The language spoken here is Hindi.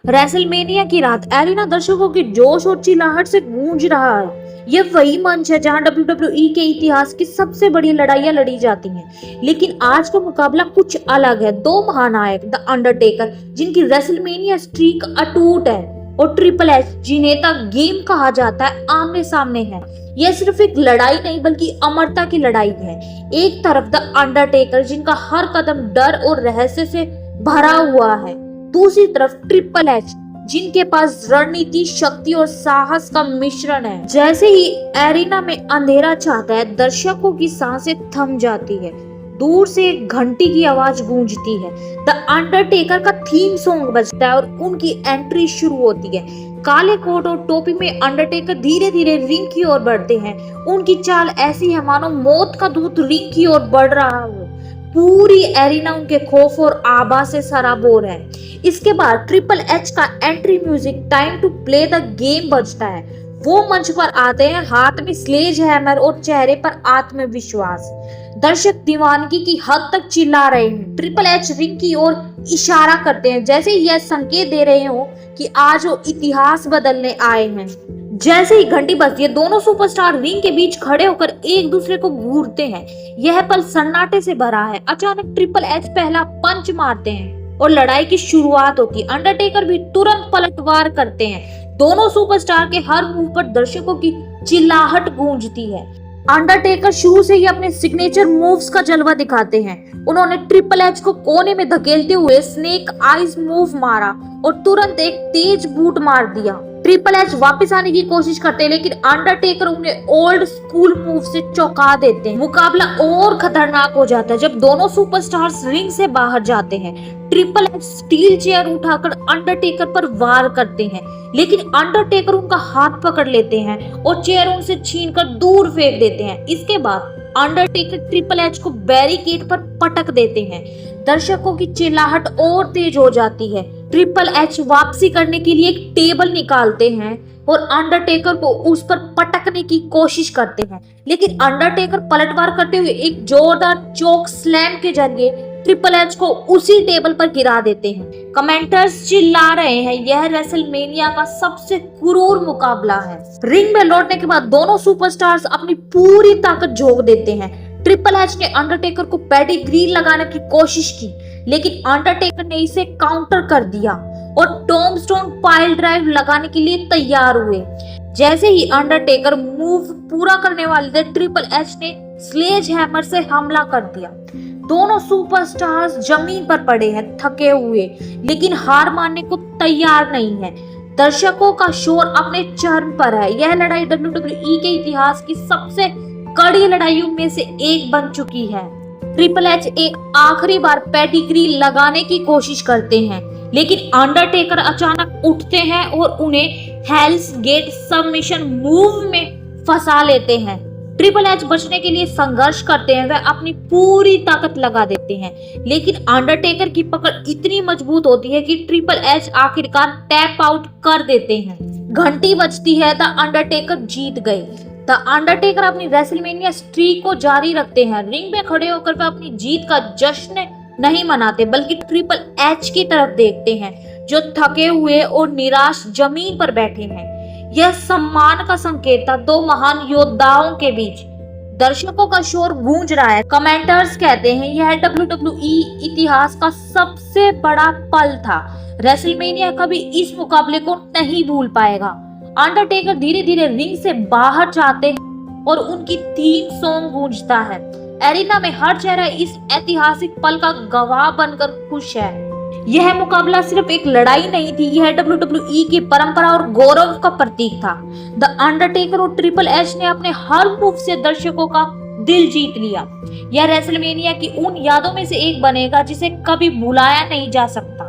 रेसलमेनिया की रात एरिना दर्शकों की जोश और चिल्लाहट से गूंज रहा है। ये वही मंच है जहां WWE के इतिहास की सबसे बड़ी लड़ाइयां लड़ी जाती हैं। लेकिन आज का मुकाबला कुछ अलग है। दो महानायक द अंडरटेकर, जिनकी रेसलमेनिया स्ट्रीक अटूट है, और ट्रिपल एच, जिन्हें द गेम कहा जाता है, आमने सामने है। यह सिर्फ एक लड़ाई नहीं बल्कि अमरता की लड़ाई है। एक तरफ द अंडरटेकर, जिनका हर कदम डर और रहस्य से भरा हुआ है, दूसरी तरफ ट्रिपल एच, जिनके पास रणनीति, शक्ति और साहस का मिश्रण है। जैसे ही एरिना में अंधेरा छाता है, दर्शकों की सांसें थम जाती है। दूर से एक घंटी की आवाज गूंजती है। द अंडरटेकर का थीम सॉन्ग बजता है और उनकी एंट्री शुरू होती है। काले कोट और टोपी में अंडरटेकर धीरे धीरे रिंग की ओर बढ़ते हैं। उनकी चाल ऐसी है मानो मौत का दूत रिंग की ओर बढ़ रहा हो। पूरी एरिना उनके खौफ और आभा से सराबोर है। इसके बाद ट्रिपल एच का entry music time to play the game बजता है। वो मंच पर आते हैं, हाथ में स्लेज हैमर और चेहरे पर आत्मविश्वास। दर्शक दीवानगी की हद तक चिल्ला रहे हैं। ट्रिपल एच रिंग की ओर इशारा करते हैं, जैसे यह संकेत दे रहे हो कि आज वो इतिहास बदलने आए हैं। जैसे ही घंटी बजती है, दोनों सुपरस्टार रिंग के बीच खड़े होकर एक दूसरे को घूरते हैं। यह पल सन्नाटे से भरा है। अचानक ट्रिपल एच पहला पंच मारते हैं और लड़ाई की शुरुआत होती है। अंडरटेकर भी तुरंत पलटवार करते हैं। दोनों सुपरस्टार के हर मूव पर दर्शकों की चिल्लाहट गूंजती है। अंडरटेकर शुरू से ही अपने सिग्नेचर मूव्स का जलवा दिखाते हैं। उन्होंने ट्रिपल एच को कोने में धकेलते हुए स्नेक आइज मूव मारा और तुरंत एक तेज बूट मार दिया। ट्रिपल एच वापस आने की कोशिश करते हैं, लेकिन अंडरटेकर उन्हें ओल्ड स्कूल मूव से चौंका देते हैं। मुकाबला और खतरनाक हो जाता है जब दोनों सुपरस्टार्स रिंग से बाहर जाते हैं। ट्रिपल एच स्टील चेयर उठाकर अंडरटेकर पर वार करते हैं, लेकिन अंडरटेकर उनका हाथ पकड़ लेते हैं और चेयर उनसे छीनकर दूर फेंक देते हैं। इसके बाद अंडरटेकर ट्रिपल एच को बैरिकेड पर पटक देते हैं। दर्शकों की चिल्लाहट और तेज हो जाती है। ट्रिपल एच वापसी करने के लिए एक टेबल निकालते हैं और अंडरटेकर को उस पर पटकने की कोशिश करते हैं, लेकिन अंडरटेकर पलटवार करते हुए एक जोरदार चोक स्लैम के जरिए ट्रिपल एच को उसी टेबल पर गिरा देते हैं। कमेंटर्स चिल्ला रहे हैं, यह रेसलमेनिया का सबसे क्रूर मुकाबला है। रिंग में लौटने के बाद दोनों सुपरस्टार्स अपनी पूरी ताकत झोंक देते हैं। ट्रिपल एच ने अंडरटेकर को पेडिग्री लगाने की कोशिश की, लेकिन अंडरटेकर ने इसे काउंटर कर दिया और टॉम्बस्टोन पाइल ड्राइव लगाने के लिए तैयार हुए। जैसे ही अंडरटेकर मूव पूरा करने वाले थे, ट्रिपल एच ने स्लेज हैमर से हमला कर दिया। दोनों सुपरस्टार्स जमीन पर पड़े हैं, थके हुए, लेकिन हार मानने को तैयार नहीं है। दर्शकों का शोर अपने चरम पर है। यह लड़ाई WWE के इतिहास की सबसे कड़ी लड़ाइयों में से एक बन चुकी है। ट्रिपल एच एक आखिरी बार पेडिग्री लगाने की कोशिश करते हैं, लेकिन अंडरटेकर अचानक उठते हैं और उन्हें हेल्स गेट सबमिशन मूव में फंसा लेते हैं। ट्रिपल एच बचने के लिए संघर्ष करते हैं, वह अपनी पूरी ताकत लगा देते हैं, लेकिन अंडरटेकर की पकड़ इतनी मजबूत होती है कि ट्रिपल एच आखिरकार टैप आउट कर देते हैं। घंटी बजती है, द अंडरटेकर जीत गए। द अंडरटेकर अपनी रेसलमेनिया स्ट्रीक को जारी रखते हैं। रिंग में खड़े होकर वे अपनी जीत का जश्न नहीं मनाते, बल्कि ट्रिपल एच की तरफ देखते हैं, जो थके हुए और निराश जमीन पर बैठे हैं। यह सम्मान का संकेत था दो महान योद्धाओं के बीच। दर्शकों का शोर गूंज रहा है। कमेंटर्स कहते हैं, यह WWE इतिहास का सबसे बड़ा पल था। रेसलमेनिया कभी इस मुकाबले को नहीं भूल पाएगा। अंडरटेकर धीरे धीरे रिंग से बाहर जाते हैं और उनकी थीम सॉन्ग गूंजता है। एरिना में हर चेहरा इस ऐतिहासिक पल का गवाह बनकर खुश है। यह मुकाबला सिर्फ एक लड़ाई नहीं थी, यह WWE की परंपरा और गौरव का प्रतीक था। द अंडरटेकर और ट्रिपल एच ने अपने हर मूव से दर्शकों का दिल जीत लिया। यह रेसलमेनिया की उन यादों में से एक बनेगा जिसे कभी भुलाया नहीं जा सकता।